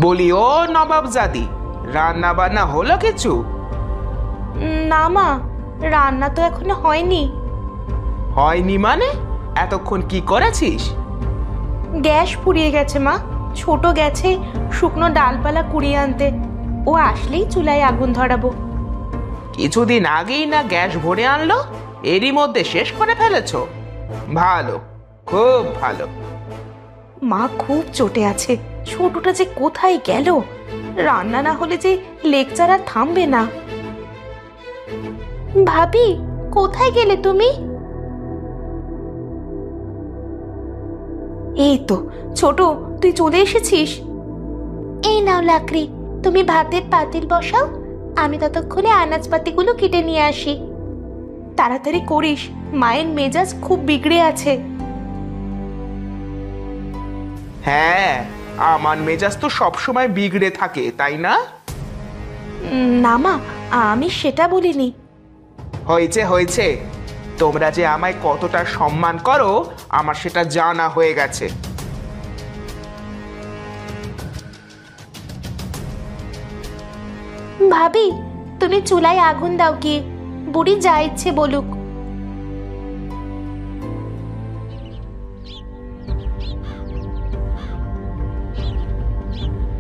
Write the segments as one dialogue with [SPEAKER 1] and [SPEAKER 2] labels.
[SPEAKER 1] বলি ও নবাবজাদি, রান্না বান্না হলো কিছু?
[SPEAKER 2] না মা, রান্না তো এখনো হয়নি।
[SPEAKER 1] হয়নি মানে? এতক্ষণ কি করেছিস?
[SPEAKER 2] গ্যাস ফুরিয়ে গেছে মা, ছোট গেছে শুকনো ডালপালা কুড়িয়ে আনতে। ও আসলেই চুলায় আগুন ধরাবো।
[SPEAKER 1] কিছুদিন আগেই না গ্যাস ভরে আনলো, এরই মধ্যে শেষ করে ফেলেছো? ভালো, খুব ভালো।
[SPEAKER 2] মা খুব চটে আছে, ছোটটা যে কোথায় গেল। রান্না না হলে যে লেকচার আর থামবে না। ভাবি, কোথায় গেলে তুমি? এই তো ছোট, তুই চলে এসেছিস। এই নাও লাকড়ি, তুমি ভাতের পাতিল বসাও, আমি ততক্ষণে আনাজপাতিগুলো কেটে নিয়ে আসি। তাড়াতাড়ি করিস, মায়ের মেজাজ খুব বিগড়ে আছে।
[SPEAKER 1] হ্যাঁ, আমার মেজাজ তো সবসময় বিগড়ে থাকে, তাই না?
[SPEAKER 2] না মা, আমি সেটা বলিনি।
[SPEAKER 1] হয়েছে হয়েছে, তোমরা যে আমায় কতটা সম্মান করো আমার সেটা জানা হয়ে গেছে।
[SPEAKER 2] ভাবি, তুমি চুলায় আগুন দাও কি, বুড়ি যা ইচ্ছে বলুক।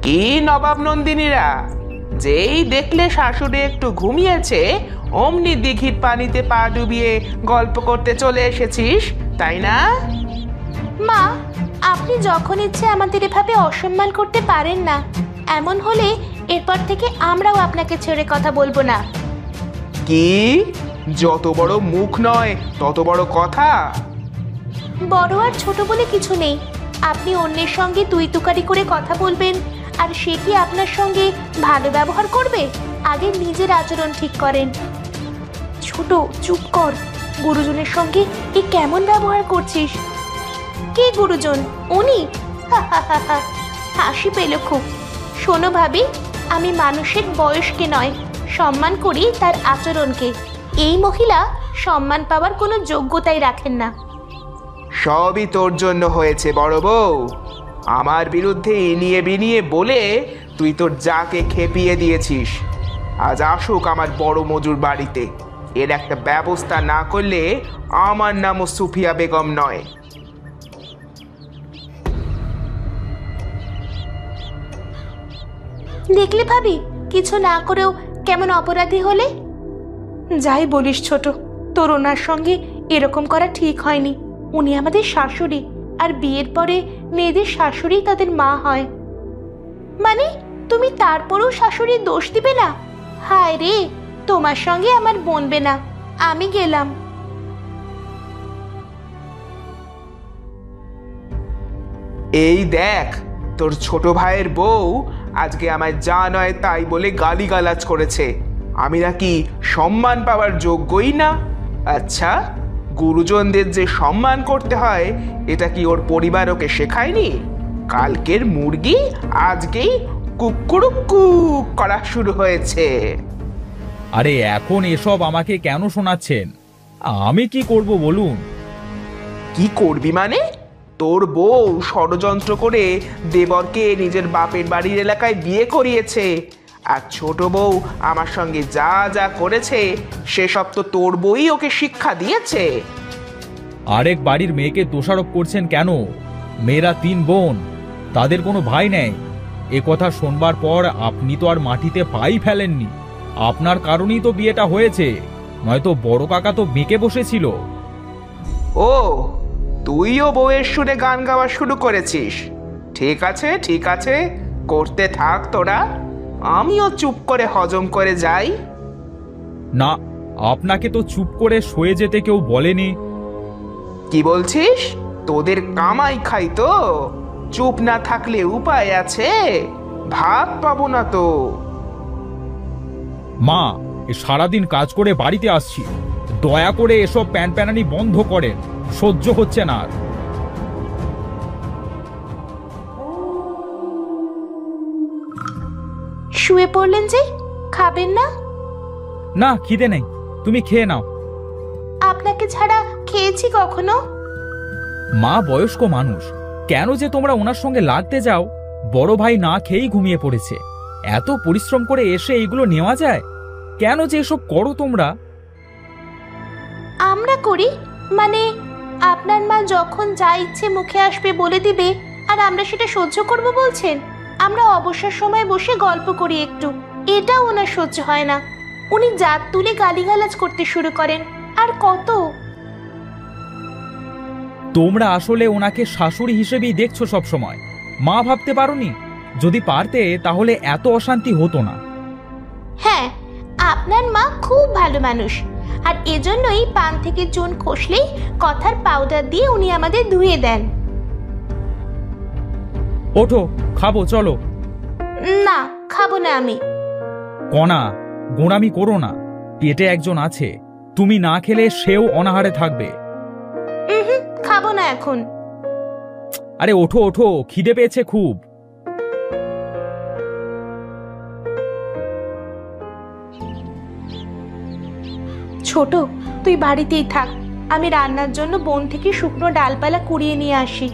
[SPEAKER 1] কি নবাব নন্দিনীরা, যেই দেখলে শাশুড়ি একটু ঘুমিয়েছে অমনি দিঘির পানিতে পা ডুবিয়ে গল্প করতে চলে এসেছিস, তাই না?
[SPEAKER 2] মা, আপনি যখন ইচ্ছে আমাদের এভাবে অসম্মান করতে পারেন না। এমন হলে এরপর থেকে আমরাও আপনাকে ছেড়ে কথা বলবো না।
[SPEAKER 1] কি? যত বড় মুখ নয় তত বড় কথা।
[SPEAKER 2] বড় আর ছোট বলে কিছু নেই। আপনি অন্যের সঙ্গে তুই তুকারি করে কথা বলবেন, আর সে কি আপনার সঙ্গে ভালো ব্যবহার করবে? আগে নিজের আচরণ ঠিক করেন। ছোট, চুপ কর। গুরুজনের সঙ্গে এ কেমন ব্যবহার করছিস? কে গুরুজন? উনি? হাসি পেল খুব। শোনো ভাবি, আমি মানুষের বয়সকে নয়, সম্মান করি তার আচরণকে। এই মহিলা সম্মান পাওয়ার কোনো যোগ্যতাই রাখেন না।
[SPEAKER 1] সবই তোর জন্য হয়েছে বড় বউ। আমার বিরুদ্ধে ইনিয়ে বিনিয়ে বলে তুই তোর যাকে খেপিয়ে দিয়েছিস। আজ আসুক আমার বড় মজুর বাড়িতে, এর একটা ব্যবস্থা না করলে আমার নামও সুফিয়া বেগম নয়।
[SPEAKER 2] দেখলে ভাবি, কিছু না করেও কেমন অপরাধী হলে। যাই বলিস ছোট, তোর ওনার সঙ্গে এরকম করা ঠিক হয়নি। উনি আমাদের শাশুড়ি, আর বিয়ের পরে মেয়েদের শাশুড়ি তাদের মা হয়। মানে তুমি তারপরেও শাশুড়ির দোষ দিবে না? হায় রে, তোমার সঙ্গে আমার বনবে না, আমি গেলাম।
[SPEAKER 1] এই দেখ, তোর ছোট ভাইয়ের বউ আজকে আমায় যা নয় তাই বলে গালিগালাজ করেছে। আমি নাকি সম্মান পাওয়ার যোগ্যই না? আচ্ছা, গুরুজনদের যে সম্মান করতে হয় এটা কি ওর পরিবার ওকে শেখায়নি? কালকের মুরগি আজকেই কুকুরুকু করা শুরু হয়েছে।
[SPEAKER 3] আরে এখন এসব আমাকে কেন শোনাচ্ছেন? আমি কি করব বলুন?
[SPEAKER 1] কি করবি মানে? তোর বউ ষড়যন্ত্র করে দেবরকে নিজের বাপের বাড়ির এলাকায় বিয়ে করিয়েছে, আর ছোট বউ আমার সঙ্গে যা যা করেছে সেসব তো তোর বউই ওকে শিক্ষা দিয়েছে।
[SPEAKER 3] আরেক বাড়ির মেয়েকে দোষারোপ করছেন কেন? মেয়েরা 3 বোন, তাদের কোনো ভাই নেই। এ কথা শোনবার পর আপনি তো আর মাটিতে পাই ফেলেননি। আপনার কারণেই তো বিয়েটা হয়েছে, নয়তো বড় কাকা তো বেঁকে বসেছিল।
[SPEAKER 1] ও, তুইও বউয়ের সুরে গান গাওয়া শুরু করেছিস? ঠিক আছে ঠিক আছে, করতে থাক তোরা, আমিও চুপ করে হজম করে যাই।
[SPEAKER 3] না, আপনাকে তো চুপ করে সয়ে যেতে কেউ বলেনি।
[SPEAKER 1] কি বলছিস? তোদের কামাই খাই তো, চুপ না থাকলে উপায় আছে? ভাত পাবো না তো।
[SPEAKER 3] মা, সারাদিন কাজ করে বাড়িতে আসছি, দয়া করে এসব প্যানপ্যানানি বন্ধ করেন, সহ্য হচ্ছে না আর।
[SPEAKER 2] শুয়ে পড়লেন যে, খাবেন না?
[SPEAKER 3] না, খিদে নেই, তুমি খেয়ে নাও।
[SPEAKER 2] আপনাকে ছাড়া খেয়েছি কখনো।
[SPEAKER 3] মা বয়স্ক মানুষ, কেন যে তোমরা ওনার সঙ্গে লাগতে যাও? বড় ভাই না খেয়েই ঘুমিয়ে পড়েছে, এত পরিশ্রম করে এসে এইগুলো নেওয়া যায়? কেন যে এসব করো তোমরা?
[SPEAKER 2] আমরা করি মানে আপনার মা যখন যা ইচ্ছে মুখে আসবে বলে দিবে আর আমরা সেটা সহ্য করব বলছেন? আমরা অবসর সময় বসে গল্প করি একটু, এটা ওনার সহ্য হয় না। উনি জাত তুলে গালিগালাজ করতে শুরু করেন। আর কত!
[SPEAKER 3] তোমরা আসলে ওনাকে শাশুড়ি হিসেবেই দেখছো সব সময়, মা ভাবতে পারোনি? যদি পারতে তাহলে এত অশান্তি হতো না।
[SPEAKER 2] হ্যাঁ, আপনার মা খুব ভালো মানুষ, আর এজন্যই পান থেকে চুন খসলেই কথার পাউডার দিয়ে উনি আমাদের ধুয়ে দেন।
[SPEAKER 3] ওঠো, খাবো, চলো।
[SPEAKER 2] না, খাবো না আমি।
[SPEAKER 3] কণা, গোঁড়ামি করো না, পেটে একজন আছে, তুমি না খেলে সেও অনাহারে থাকবে।
[SPEAKER 2] খাবো না এখন।
[SPEAKER 3] আরে ওঠো ওঠো, খিদে পেয়েছে খুব।
[SPEAKER 2] ছোট, তুই বাড়িতেই থাক, আমি রান্নার জন্য বন থেকে শুকনো ডালপালা কুড়িয়ে নিয়ে আসি।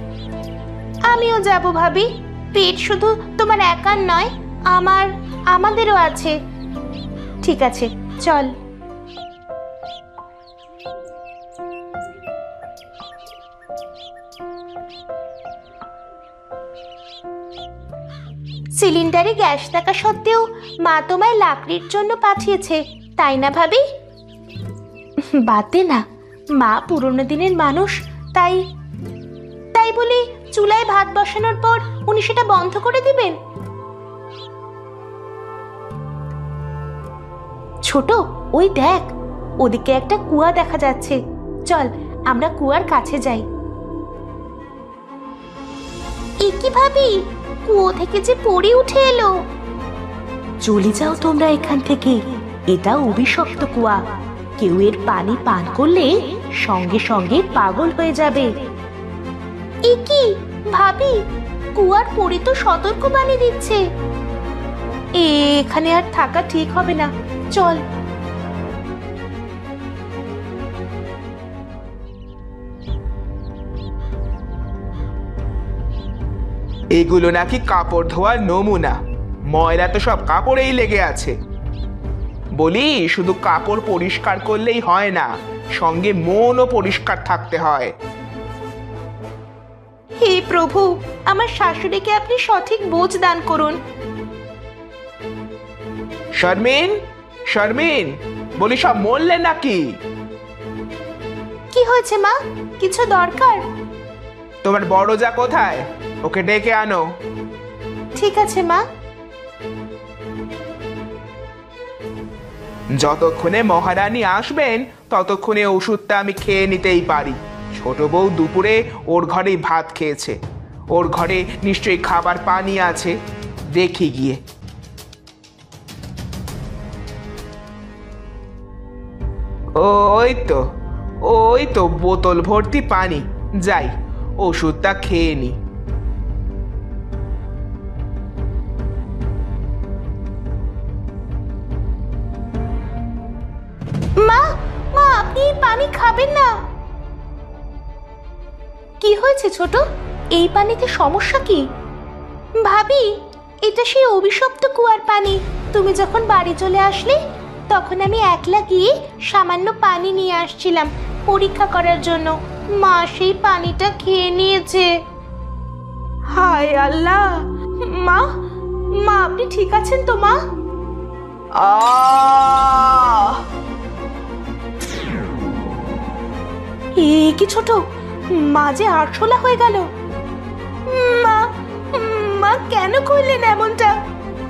[SPEAKER 2] আমিও যাব ভাবি, পেট শুধু তোমার একার নয়, আমাদেরও আছে। ঠিক আছে, চল। সিলিন্ডারে গ্যাস থাকা সত্ত্বেও মা তোমায় লাকড়ির জন্য পাঠিয়েছে, তাই না ভাবি? বাদে না, মা পুরনো দিনের মানুষ, তাই বলে চুলায় ভাত বসানোর পর উনি সেটা বন্ধ করে দিবেন? ছোট, ওই দেখ, ওদিকে একটা কুয়া দেখা যাচ্ছে, চল আমরা কুয়ার কাছে যাই। এ কি ভাবি, কুয়ো থেকে যে পড়ে উঠে এলো! চলে যাও তোমরা এখান থেকে, এটা অভিশপ্ত কুয়া, কেউ এর পানি পান করলে সঙ্গে সঙ্গে পাগল হয়ে যাবে। এ কি ভাবি, কুয়ার পড়ে তো সতর্কবাণী দিচ্ছে। এখানে আর থাকা ঠিক হবে না, চল।
[SPEAKER 1] এগুলো নাকি কাপড় ধোয়ার নমুনা, ময়লা তো সব কাপড়েই লেগে আছে। বলি, শুধু কাপড় পরিষ্কার করলেই হয় না, সঙ্গে মনও পরিষ্কার থাকতে হয়।
[SPEAKER 2] হে প্রভু, আমার শাশুড়িকে আপনি সঠিক বোঝ দান করুন।
[SPEAKER 1] শারমিন, শারমিন, বলি সব মরলে নাকি?
[SPEAKER 2] কি হয়েছে মা, কিছু দরকার?
[SPEAKER 1] তোমার বড় যা কোথায়? ওকে ডেকে আনো।
[SPEAKER 2] ঠিক আছে মা।
[SPEAKER 1] যতক্ষণে মহারানী আসবেন ততক্ষণে ওষুধটা আমি খেয়ে নিতেই পারি। ছোট বউ দুপুরে ওর ঘরেই ভাত খেয়েছে, ওর ঘরে নিশ্চয়ই খাবার পানি আছে, দেখি গিয়ে। ওই তো বোতল ভর্তি পানি, যাই ওষুধটা খেয়ে নি।
[SPEAKER 2] মা, মা আপনি এই পানি খাবেন না। কি হয়েছে ছোট, এই পানিতে সমস্যা কি? ভাবি, এটা সেই অভিশপ্ত কুয়ার পানি। তুমি যখন বাড়ি চলে আসলে তখন আমি একলা গিয়ে সামান্য পানি নিয়ে আসছিলাম পরীক্ষা করার জন্য, মা সেই পানিটা খেয়ে নিয়েছে। হায় আল্লাহ! মা, মা আপনি ঠিক আছেন তো মা? কি ছোট, মা যে আরশোলা হয়ে গেল। মা, মা কেন করলেন এমনটা?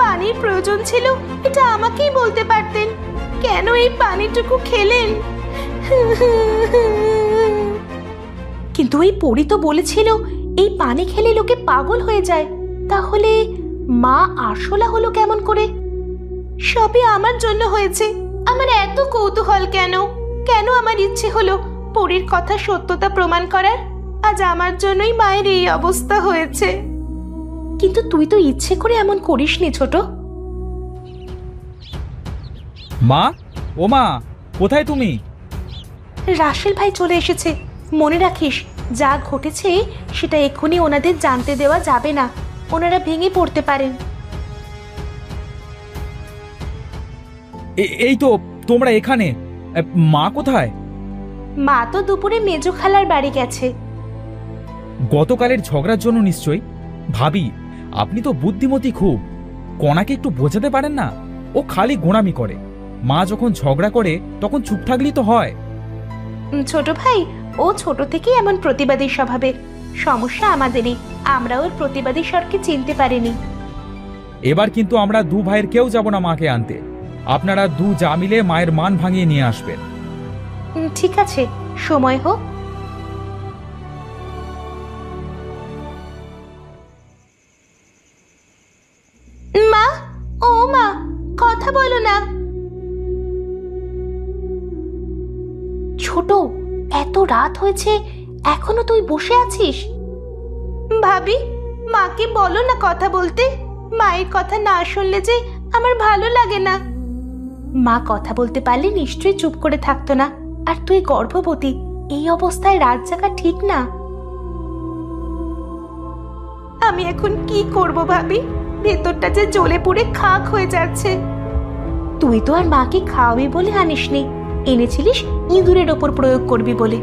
[SPEAKER 2] পানির প্রয়োজন ছিল, এটা আমাকেই বলতে পারতেন, কেন এই পানিটুকু খেলেন? কিন্তু এই পরী তো বলেছিল এই পানি খেলে লোকে পাগল হয়ে যায়, তাহলে মা আরশোলা হলো কেমন করে? সবই আমার জন্য হয়েছে। আমার এত কৌতূহল কেন? কেন আমার ইচ্ছে হলো পরীর কথা সত্যতা প্রমাণ করার? আজ আমার জন্যই মায়ের এই অবস্থা হয়েছে। কিন্তু তুই তো ইচ্ছে করে এমন করিসনি ছোট।
[SPEAKER 3] মা, ও মা, কোথায় তুমি?
[SPEAKER 2] রাসেল ভাই চলে এসেছে। মনে রাখিস, যা ঘটেছে সেটা এক্ষুনি ওনাদের জানতে দেওয়া যাবে না, ওনারা ভেঙে পড়তে পারেন।
[SPEAKER 3] এই তো তোমরা এখানে। মা কোথায়?
[SPEAKER 2] মা তো দুপুরে মেজো খালার বাড়ি গেছে।
[SPEAKER 3] গতকালের ঝগড়ার জন্য নিশ্চয়ই। ভাবি, আপনি তো বুদ্ধিমতী খুব, কণাকে একটু বোঝাতে পারেন না? ও খালি গোঁড়ামি করে। মা যখন ঝগড়া করে তখন চুপ থাকলেই তো হয়।
[SPEAKER 2] ছোট ভাই, ও ছোট থেকেই এমন প্রতিবাদী স্বভাবের। সমস্যা আমাদেরই, আমরা ওর প্রতিবাদী স্বরকে চিনতে পারিনি।
[SPEAKER 3] এবার কিন্তু আমরা দু ভাইয়ের কেউ যাব না মাকে আনতে। আপনারা দু যা মিলে মায়ের মান ভাঙিয়ে নিয়ে আসবেন।
[SPEAKER 2] ঠিক আছে, সময় হোক। মা, ও মা, কথা বলো না। ছোট, এত রাত হয়েছে, এখনো তুই বসে আছিস? ভাবি, মাকে বলো না কথা বলতে। মায়ের কথা না শুনলে যে আমার ভালো লাগে না। মা কথা বলতে পারলে নিশ্চয়ই চুপ করে থাকতো না। আর তুই গর্ভবতী, এই অবস্থায় রাত জাগা ঠিক না। আমি এখন কি করব ভাবি? ভেতরটা যে জ্বলে পুড়ে খাক হয়ে যাচ্ছে। তুই তো আর মাকে খাওয়াবি বলে আনিসনি, এনেছিলিস ইঁদুরের ওপর প্রয়োগ করবি বলে।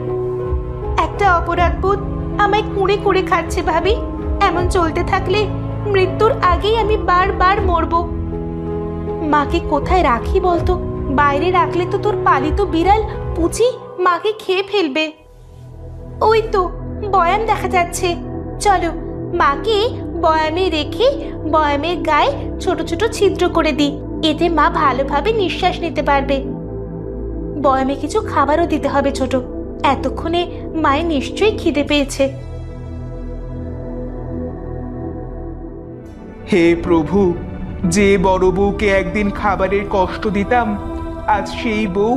[SPEAKER 2] একটা অপরাধবোধ আমায় কুঁড়ে কুঁড়ে খাচ্ছে ভাবি। এমন চলতে থাকলে মৃত্যুর আগেই আমি বারবার মরব। মাকে কোথায় রাখি বলতো? বাইরে রাখলে তো তোর পালিত বিড়াল পুচি মাকে খেয়ে ফেলবে। ওই তো বয়াম দেখা যাচ্ছে, চলো মাকে বয়ামে রেখে বয়ামের গায়ে ছোট ছোট ছিদ্র করে দিই, এতে মা ভালোভাবে নিঃশ্বাস নিতে পারবে। বয়ামে কিছু খাবারও দিতে হবে ছোট, এতক্ষণে মায়ের নিশ্চয়ই খিদে পেয়েছে।
[SPEAKER 1] হে প্রভু, যে বড় বউকে একদিন খাবারের কষ্ট দিতাম, আজ সেই বউ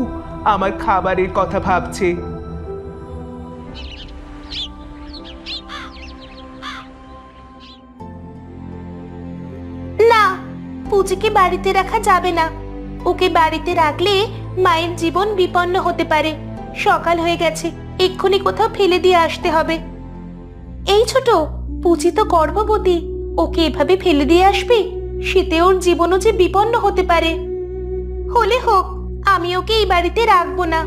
[SPEAKER 1] আমার খাবারের কথা ভাবছে।
[SPEAKER 2] না, পুচিকে বাড়িতে রাখা যাবে না। ওকে বাড়িতে রাখলে মায়ের জীবন বিপন্ন হতে পারে। সকাল হয়ে গেছে, এক্ষুনি কোথাও ফেলে দিয়ে আসতে হবে। এই ছোট, পুচি তো গর্ভবতী, ওকে এভাবে ফেলে দিয়ে আসবে? শীতে ওর জীবনও যে বিপন্ন হতে পারে। হলে হোক, আমি ওকে এই বাড়িতে রাখবো না।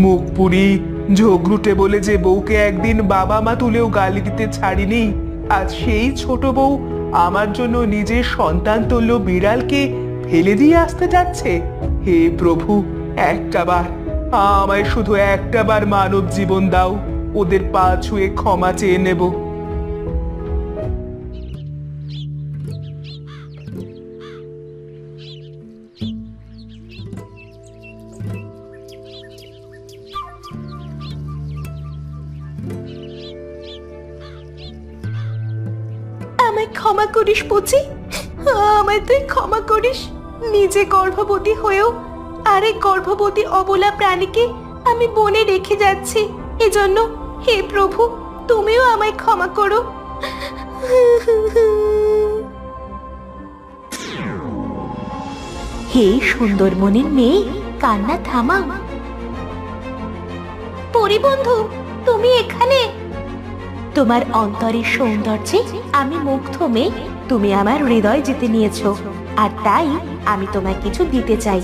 [SPEAKER 1] মুখ পুরি ঝগড়ুটে বলে যে বউকে একদিন বাবা মা তুলেও গালি দিতে ছাড়িনি, আজ সেই ছোট বউ আমার জন্য নিজের সন্তান তুল্য বিড়ালকে ফেলে দিয়ে আসতে যাচ্ছে। হে প্রভু, একটাবার আমায় শুধু একটাবার মানব জীবন দাও, ওদের পা ছুঁয়ে ক্ষমা চেয়ে নেব।
[SPEAKER 2] আমায় ক্ষমা করিস পুচি, আমায় তুই ক্ষমা করিস। নিজে গর্ভবতী হয়েও আরেক গর্ভবতী অবলা প্রাণীকে আমি বনে রেখে যাচ্ছি। এজন্য হে প্রভু, তুমিও আমায় ক্ষমা করো। হে সুন্দর মনের মেয়ে, কান্না থামাও। পরিবন্ধু, তুমি এখানে? তোমার অন্তরের সৌন্দর্যে আমি মুগ্ধ মেয়ে। তুমি আমার হৃদয় জিতে নিয়েছো, আর তাই আমি তোমায় কিছু দিতে চাই।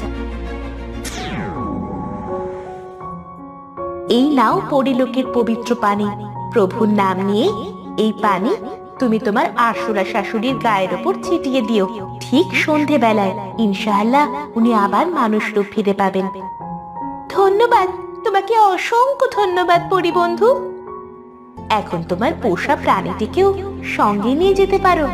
[SPEAKER 2] এই নাও পরিলোকের পবিত্র পানি। প্রভুর নাম নিয়ে এই পানি তুমি তোমার আশুরা শাশুড়ির গায়ের ওপর ছিটিয়ে দিও। ঠিক সন্ধেবেলায় ইনশাআল্লাহ উনি আবার মানুষ রূপ ফিরে পাবেন। ধন্যবাদ, তোমাকে অসংখ্য ধন্যবাদ পরিবন্ধু। এখন তোমার পোষা প্রাণীটিকেও সঙ্গে নিয়ে যেতে পারো।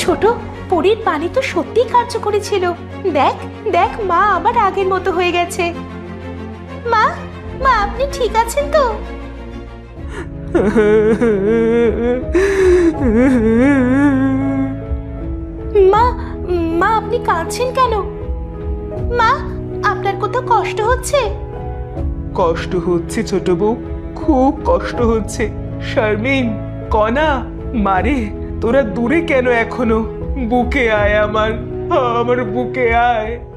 [SPEAKER 2] ছোট, পরীর পানি তো সত্যি কার্যকরী ছিল। দেখ দেখ, মা আবার আগের মতো হয়ে গেছে। মা, মা আপনি ঠিক আছেন তো? মা, মা আপনি কাঁদছেন কেন? মা, আপনার কোথাও কষ্ট হচ্ছে?
[SPEAKER 1] কষ্ট হচ্ছে ছোট বউ, খুব কষ্ট হচ্ছে। শারমিন, কনা, মারে, তোরা দূরে কেন এখনো? বুকে আয় আমার, আমার বুকে আয়।